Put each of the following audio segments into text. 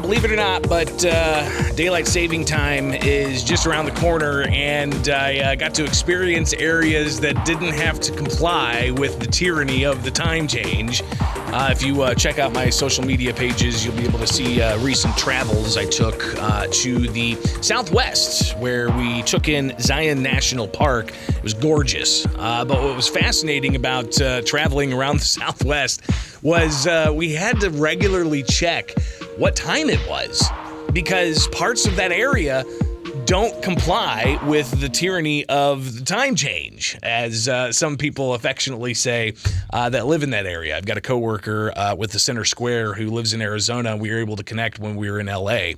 Believe it or not, but daylight saving time is just around the corner, and I got to experience areas that didn't have to comply with the tyranny of the time change. If you check out my social media pages, you'll be able to see recent travels I took to the Southwest, where we took in Zion National Park. It was gorgeous. But what was fascinating about traveling around the Southwest was we had to regularly check what time it was, because parts of that area don't comply with the tyranny of the time change, as some people affectionately say that live in that area. I've got a coworker with the Center Square who lives in Arizona. We were able to connect when we were in Las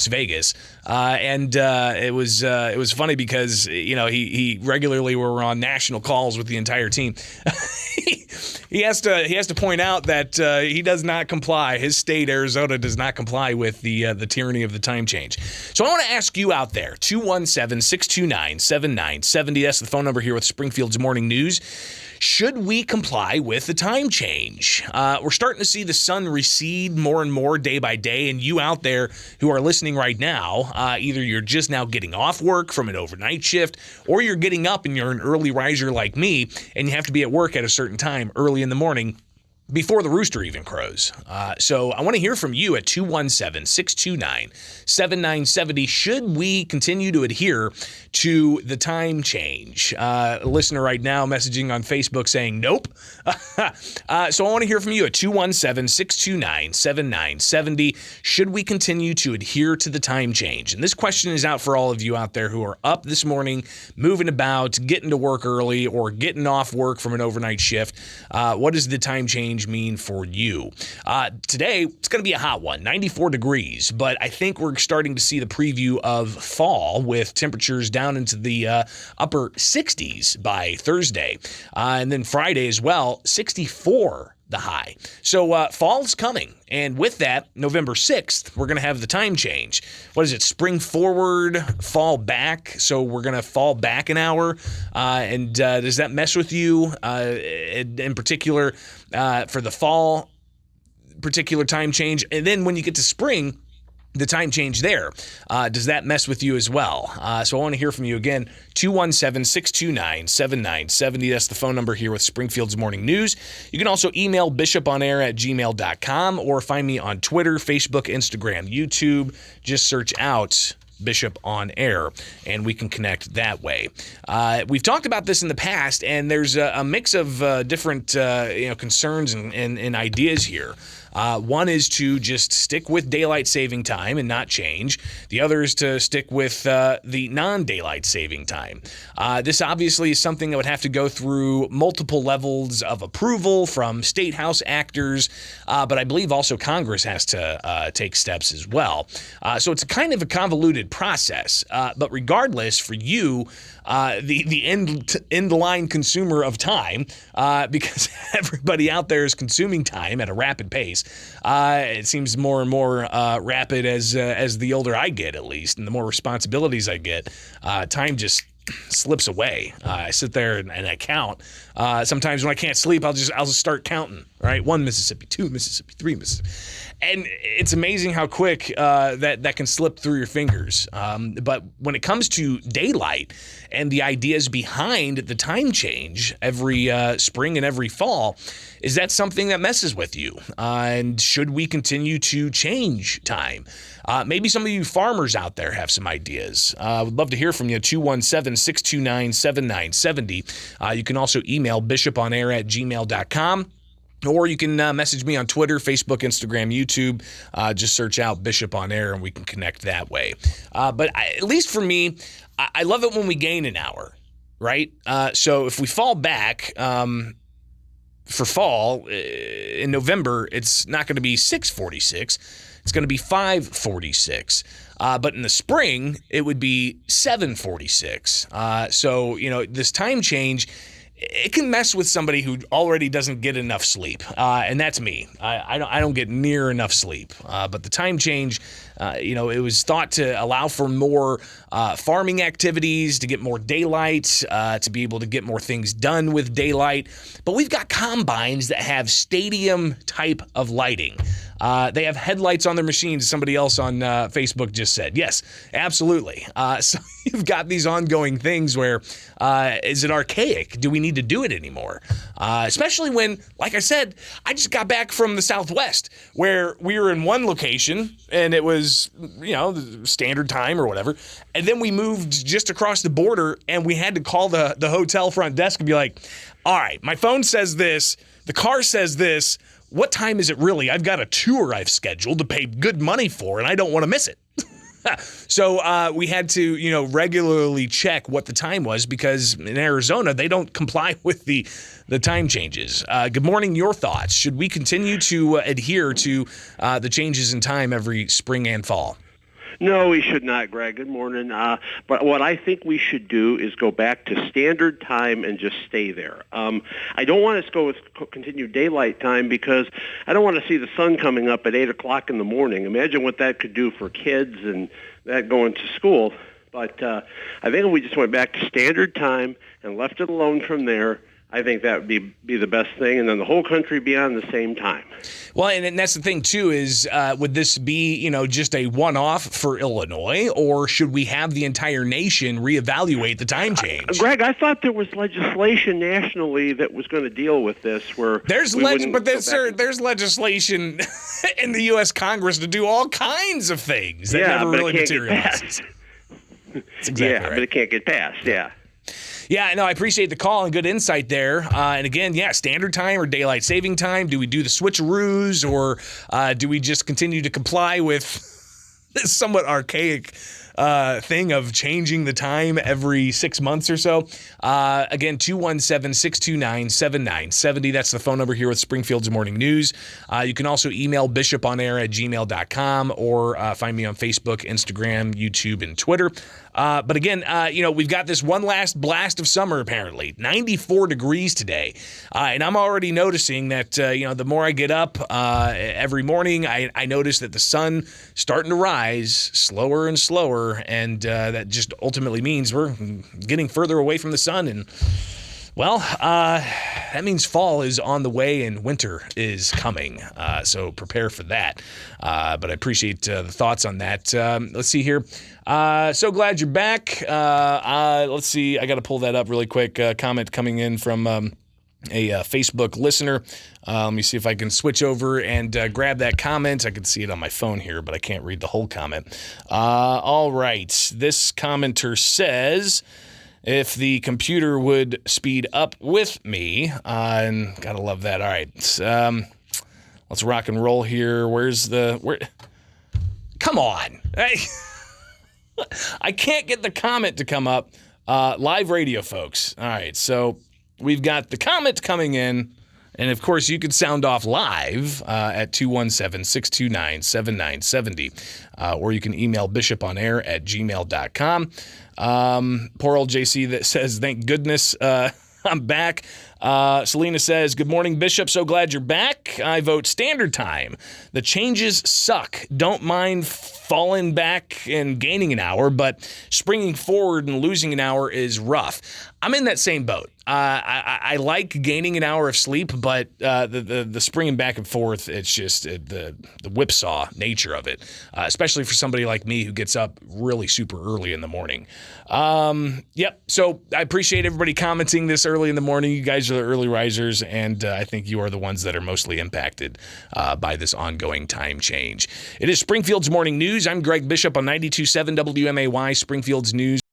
Vegas, and it was funny because he regularly were on national calls with the entire team. He has to point out that he does not comply. His state, Arizona, does not comply with the tyranny of the time change. So I want to ask you out there, 217-629-7970. That's the phone number here with Springfield's Morning News. Should we comply with the time change? We're starting to see the sun recede more and more day by day, and you out there who are listening right now, either you're just now getting off work from an overnight shift, or you're getting up and you're an early riser like me, and you have to be at work at a certain time early in the morning, before the rooster even crows. So I want to hear from you at 217-629-7970. Should we continue to adhere to the time change? A listener right now messaging on Facebook saying nope. So I want to hear from you at 217-629-7970. Should we continue to adhere to the time change? And this question is out for all of you out there who are up this morning, moving about, getting to work early, or getting off work from an overnight shift. What does the time change mean for you? Today, it's going to be a hot one, 94 degrees, but I think we're starting to see the preview of fall with temperatures down into the upper 60s by Thursday. And then Friday as well, 64 the high. So fall's coming. And with that, November 6th, we're going to have the time change. What is it? Spring forward, fall back. So we're going to fall back an hour. And does that mess with you in particular for the fall particular time change? And then when you get to spring, the time change there, does that mess with you as well? So I want to hear from you again, 217-629-7970. That's the phone number here with Springfield's Morning News. You can also email bishoponair@gmail.com or find me on Twitter, Facebook, Instagram, YouTube. Just search out Bishop on Air, and we can connect that way. We've talked about this in the past, and there's a mix of different concerns and ideas here. One is to just stick with daylight saving time and not change. The other is to stick with the non-daylight saving time. This obviously is something that would have to go through multiple levels of approval from state house actors, but I believe also Congress has to take steps as well. So it's a kind of a convoluted process. But regardless, for you, the end line consumer of time, because everybody out there is consuming time at a rapid pace. It seems more and more rapid as the older I get, at least, and the more responsibilities I get. Time just slips away. I sit there and I count. Sometimes when I can't sleep, I'll just start counting. Right, 1 Mississippi, 2 Mississippi, 3 Mississippi, and it's amazing how quick that can slip through your fingers. But when it comes to daylight and the ideas behind the time change every spring and every fall, is that something that messes with you? And should we continue to change time? Maybe some of you farmers out there have some ideas. I would love to hear from you, 217-629-7970. You can also email bishoponair@gmail.com. Or you can message me on Twitter, Facebook, Instagram, YouTube. Just search out Bishop on Air and we can connect that way. But at least for me, I love it when we gain an hour, right? So if we fall back for fall in November, it's not going to be 6:46. It's going to be 5:46. But in the spring, it would be 7:46. So, this time change, it can mess with somebody who already doesn't get enough sleep, and that's me. I don't get near enough sleep. But the time change, it was thought to allow for more farming activities, to get more daylight, to be able to get more things done with daylight. But we've got combines that have stadium type of lighting. They have headlights on their machines, somebody else on Facebook just said. Yes, absolutely. So you've got these ongoing things where, is it archaic? Do we need to do it anymore? Especially when, like I said, I just got back from the Southwest where we were in one location and it was, the standard time or whatever. And then we moved just across the border and we had to call the hotel front desk and be like, all right, my phone says this, the car says this. What time is it really? I've got a tour I've scheduled to pay good money for and I don't want to miss it. So we had to, regularly check what the time was because in Arizona, they don't comply with the time changes. Good morning. Your thoughts. Should we continue to adhere to the changes in time every spring and fall? No, we should not, Greg. Good morning. But what I think we should do is go back to standard time and just stay there. I don't want us to go with continued daylight time because I don't want to see the sun coming up at 8 o'clock in the morning. Imagine what that could do for kids and that going to school. But I think if we just went back to standard time and left it alone from there, I think that would be the best thing, and then the whole country be on the same time. Well, and that's the thing, too, is would this be, just a one-off for Illinois, or should we have the entire nation reevaluate the time change? Greg, I thought there was legislation nationally that was going to deal with this. There's legislation in the U.S. Congress to do all kinds of things that never really materializes. That's exactly right. But it can't get passed, yeah. Yeah, no, I appreciate the call and good insight there. And again, standard time or daylight saving time. Do we do the switcheroos or do we just continue to comply with this somewhat archaic thing of changing the time every 6 months or so? Again, 217-629-7970. That's the phone number here with Springfield's Morning News. You can also email bishoponair@gmail.com or find me on Facebook, Instagram, YouTube, and Twitter. But again, we've got this one last blast of summer, apparently. 94 degrees today. And I'm already noticing that, the more I get up every morning, I notice that the sun starting to rise slower and slower. And that just ultimately means we're getting further away from the sun. And, well, that means fall is on the way and winter is coming. So prepare for that. But I appreciate the thoughts on that. Let's see here. So glad you're back. Let's see. I got to pull that up really quick. Comment coming in from a Facebook listener. Let me see if I can switch over and grab that comment. I can see it on my phone here, but I can't read the whole comment. All right. This commenter says, if the computer would speed up with me, and gotta love that. All right. Let's rock and roll here. Come on. I can't get the comment to come up. Live radio, folks. All right. So we've got the comment coming in. And, of course, you could sound off live at 217-629-7970. Or you can email bishoponair@gmail.com. Poor old JC that says, thank goodness I'm back. Selena says, good morning, Bishop. So glad you're back. I vote standard time. The changes suck. Don't mind falling back and gaining an hour, but springing forward and losing an hour is rough. I'm in that same boat. I like gaining an hour of sleep, but the springing back and forth, it's just the whipsaw nature of it, especially for somebody like me who gets up really super early in the morning. Yep. So I appreciate everybody commenting this early in the morning. You guys are the early risers, and I think you are the ones that are mostly impacted by this ongoing time change. It is Springfield's Morning News. I'm Greg Bishop on 92.7 WMAY, Springfield's News.